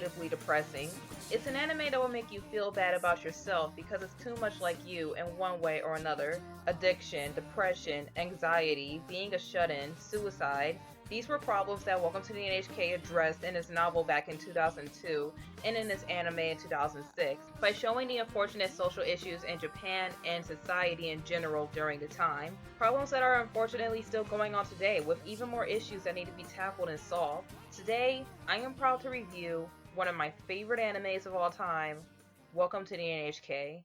devastatingly depressing. It's an anime that will make you feel bad about yourself because it's too much like you in one way or another. Addiction, depression, anxiety, being a shut-in, suicide. These were problems that Welcome to the NHK addressed in its novel back in 2002 and in its anime in 2006 by showing the unfortunate social issues in Japan and society in general during the time. Problems that are unfortunately still going on today with even more issues that need to be tackled and solved. Today, I am proud to review one of my favorite animes of all time, Welcome to the NHK.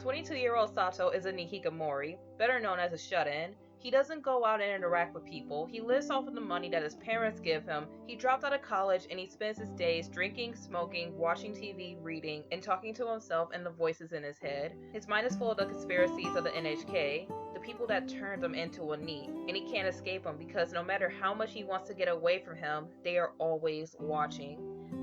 22-year-old Sato is a Nihikamori, better known as a shut-in. He doesn't go out and interact with people. He lives off of the money that his parents give him. He dropped out of college and he spends his days drinking, smoking, watching TV, reading, and talking to himself and the voices in his head. His mind is full of the conspiracies of the NHK, the people that turned him into a NEET, and he can't escape them because no matter how much he wants to get away from him, they are always watching.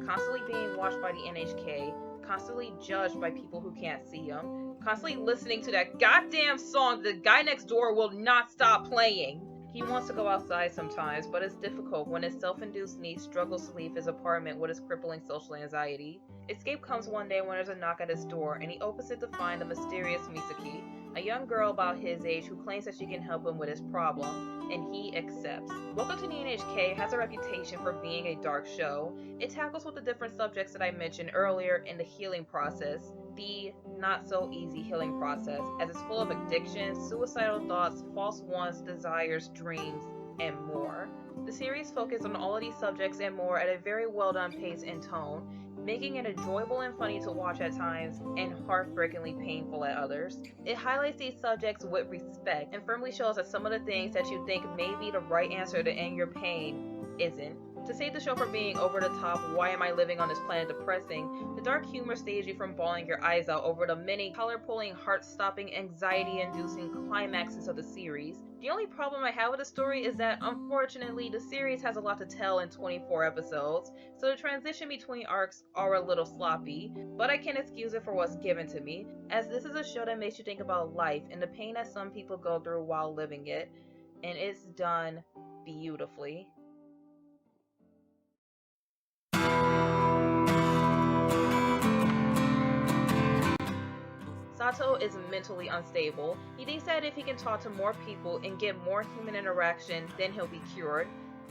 Constantly being watched by the NHK, constantly judged by people who can't see him, constantly listening to that goddamn song the guy next door will not stop playing. He wants to go outside sometimes, but it's difficult when his self-induced need struggles to leave his apartment with his crippling social anxiety. Escape comes one day when there's a knock at his door, and he opens it to find the mysterious Misaki, a young girl about his age who claims that she can help him with his problem, and he accepts. Welcome to the NHK has a reputation for being a dark show. It tackles with the different subjects that I mentioned earlier in the healing process, the not so easy healing process, as it's full of addiction, suicidal thoughts, false wants, desires, dreams, and more. The series focuses on all of these subjects and more at a very well done pace and tone, making it enjoyable and funny to watch at times and heartbreakingly painful at others. It highlights these subjects with respect and firmly shows that some of the things that you think may be the right answer to end your pain isn't. To save the show from being over the top, why am I living on this planet depressing, the dark humor saves you from bawling your eyes out over the many collar-pulling, heart-stopping, anxiety-inducing climaxes of the series. The only problem I have with the story is that, unfortunately, the series has a lot to tell in 24 episodes, so the transition between arcs are a little sloppy, but I can excuse it for what's given to me, as this is a show that makes you think about life and the pain that some people go through while living it, and it's done beautifully. Sato is mentally unstable. He thinks that if he can talk to more people and get more human interaction, then he'll be cured.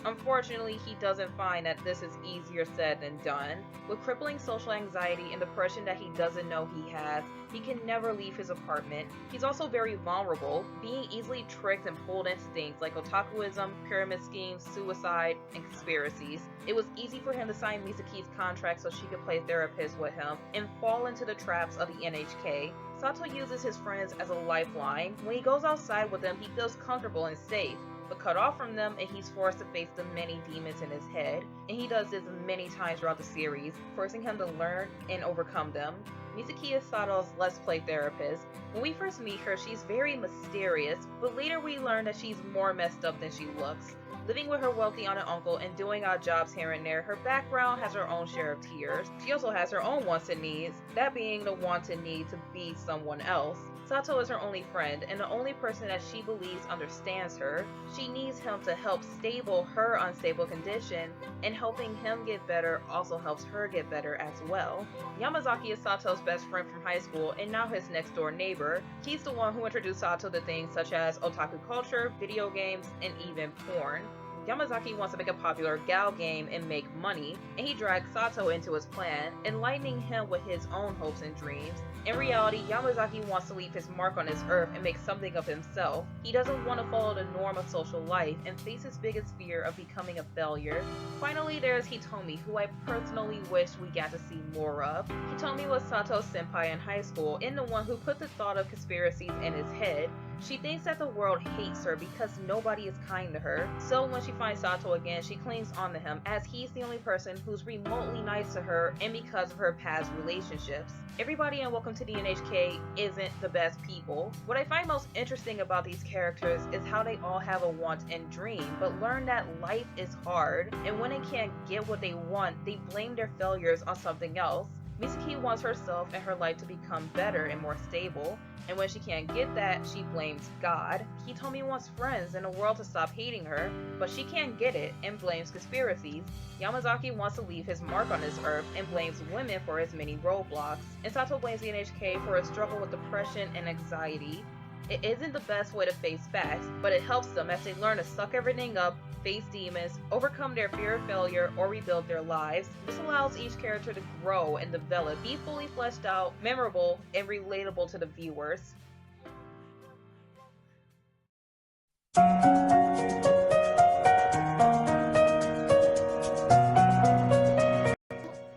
Unfortunately, he doesn't find that this is easier said than done. With crippling social anxiety and depression that he doesn't know he has, he can never leave his apartment. He's also very vulnerable, being easily tricked and pulled into things like otakuism, pyramid schemes, suicide, and conspiracies. It was easy for him to sign Misaki's contract so she could play therapist with him and fall into the traps of the NHK. Sato uses his friends as a lifeline. When he goes outside with them, he feels comfortable and safe, but cut off from them and he's forced to face the many demons in his head, and he does this many times throughout the series, forcing him to learn and overcome them. Misaki is Sato's Let's Play therapist. When we first meet her, she's very mysterious, but later we learn that she's more messed up than she looks. Living with her wealthy aunt and uncle and doing odd jobs here and there, her background has her own share of tears. She also has her own wants and needs, that being the want and need to be someone else. Sato is her only friend, and the only person that she believes understands her. She needs him to help stable her unstable condition, and helping him get better also helps her get better as well. Yamazaki is Sato's best friend from high school, and now his next door neighbor. He's the one who introduced Sato to things such as otaku culture, video games, and even porn. Yamazaki wants to make a popular gal game and make money, and he drags Sato into his plan, enlightening him with his own hopes and dreams. In reality, Yamazaki wants to leave his mark on this earth and make something of himself. He doesn't want to follow the norm of social life and face his biggest fear of becoming a failure. Finally, there's Hitomi, who I personally wish we got to see more of. Hitomi was Sato's senpai in high school and the one who put the thought of conspiracies in his head. She thinks that the world hates her because nobody is kind to her, so when she finds Sato again, she clings onto him as he's the only person who's remotely nice to her and because of her past relationships. Everybody in Welcome to the NHK isn't the best people. What I find most interesting about these characters is how they all have a want and dream, but learn that life is hard, and when they can't get what they want, they blame their failures on something else. Misaki wants herself and her life to become better and more stable, and when she can't get that, she blames God. Hitomi wants friends and a world to stop hating her, but she can't get it and blames conspiracies. Yamazaki wants to leave his mark on this earth and blames women for his many roadblocks, and Sato blames the NHK for his struggle with depression and anxiety. It isn't the best way to face facts, but it helps them as they learn to suck everything up, face demons, overcome their fear of failure, or rebuild their lives. This allows each character to grow and develop, be fully fleshed out, memorable, and relatable to the viewers.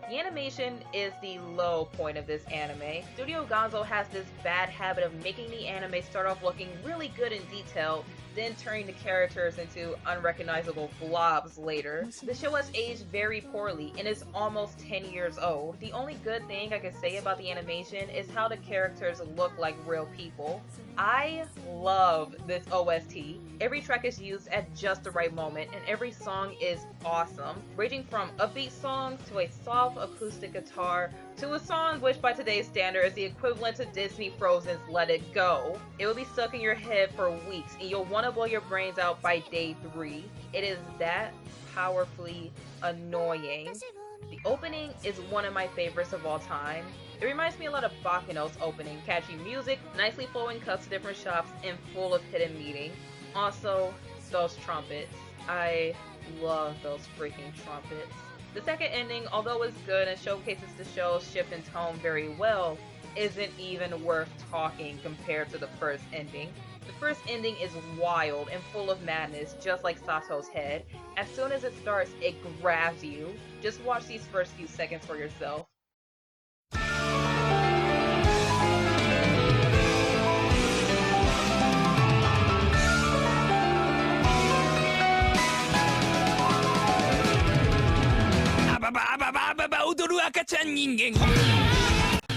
The animation is the low point of this anime. Studio Gonzo has this bad habit of making the anime start off looking really good and detailed, then turning the characters into unrecognizable blobs later. The show has aged very poorly and is almost 10 years old. The only good thing I can say about the animation is how the characters look like real people. I love this OST. Every track is used at just the right moment, and every song is awesome, ranging from upbeat songs to a soft acoustic guitar to a song which by today's standard is the equivalent to Disney Frozen's Let It Go. It will be stuck in your head for weeks, and you'll want to blow your brains out by day 3. It is that powerfully annoying. The opening is one of my favorites of all time. It reminds me a lot of Baccano's opening, catchy music, nicely flowing cuts to different shops, and full of hidden meaning. Also, those trumpets. I love those freaking trumpets. The second ending, although it's good and showcases the show's shift in tone very well, isn't even worth talking compared to the first ending. The first ending is wild and full of madness, just like Sato's head. As soon as it starts, it grabs you. Just watch these first few seconds for yourself.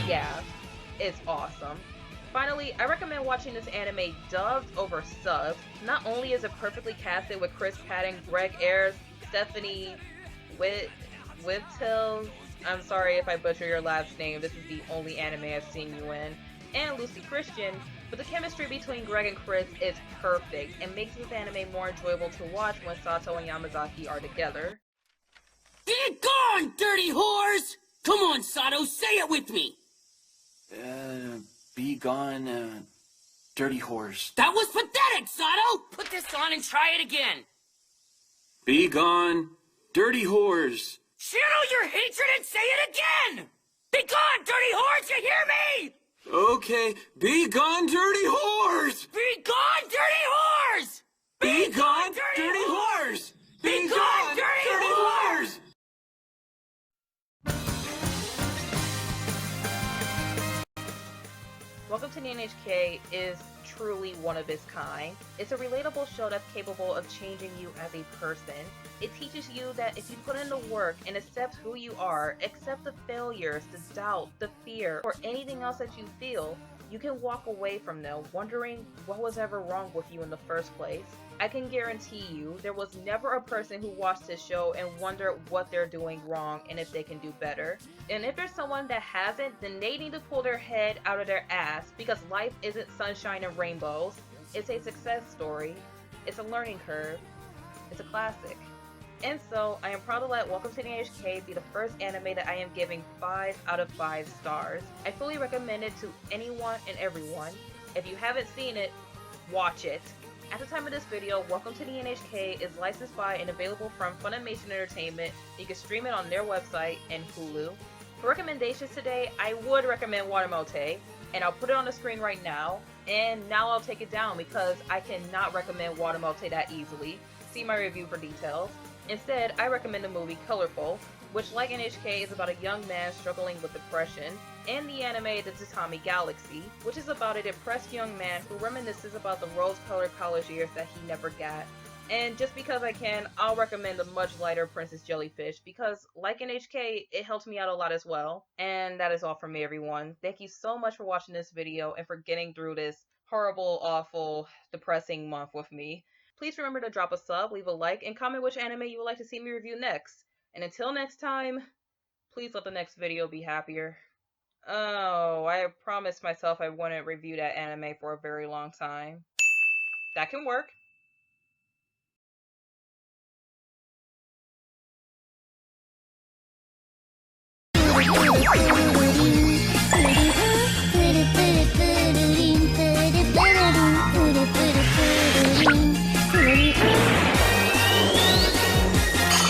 Yeah, it's awesome. Finally, I recommend watching this anime dubbed over subbed. Not only is it perfectly casted with Chris Patton, Greg Ayres, Stephanie Whittills, I'm sorry if I butcher your last name, this is the only anime I've seen you in, and Lucy Christian, but the chemistry between Greg and Chris is perfect and makes this anime more enjoyable to watch when Sato and Yamazaki are together. Be gone, dirty whores! Come on, Sato, say it with me! Be gone, dirty whores. That was pathetic, Sato! Put this on and try it again! Be gone, dirty whores. Channel your hatred and say it again! Be gone, dirty whores, you hear me? Okay, be gone, dirty whores! Be gone, dirty whores! Be gone, dirty whores! Be gone, dirty whores! Welcome to the NHK is truly one of its kind. It's a relatable show that's capable of changing you as a person. It teaches you that if you put in the work and accept who you are, accept the failures, the doubt, the fear, or anything else that you feel, you can walk away from them wondering what was ever wrong with you in the first place. I can guarantee you there was never a person who watched this show and wondered what they're doing wrong and if they can do better. And if there's someone that hasn't, then they need to pull their head out of their ass, because life isn't sunshine and rainbows. It's a success story. It's a learning curve. It's a classic. And so, I am proud to let Welcome to the NHK be the first anime that I am giving 5 out of 5 stars. I fully recommend it to anyone and everyone. If you haven't seen it, watch it. At the time of this video, Welcome to the NHK is licensed by and available from Funimation Entertainment. You can stream it on their website and Hulu. For recommendations today, I would recommend Watamote, and I'll put it on the screen right now. And now I'll take it down because I cannot recommend Watamote that easily. See my review for details. Instead, I recommend the movie Colorful, which, like NHK, is about a young man struggling with depression, and the anime The Tatami Galaxy, which is about a depressed young man who reminisces about the rose-colored college years that he never got. And just because I can, I'll recommend the much lighter Princess Jellyfish, because, like NHK, it helped me out a lot as well. And that is all from me, everyone. Thank you so much for watching this video and for getting through this horrible, awful, depressing month with me. Please remember to drop a sub, leave a like, and comment which anime you would like to see me review next. And until next time, Please let the next video be happier. Oh, I promised myself I wouldn't review that anime for a very long time. That can work.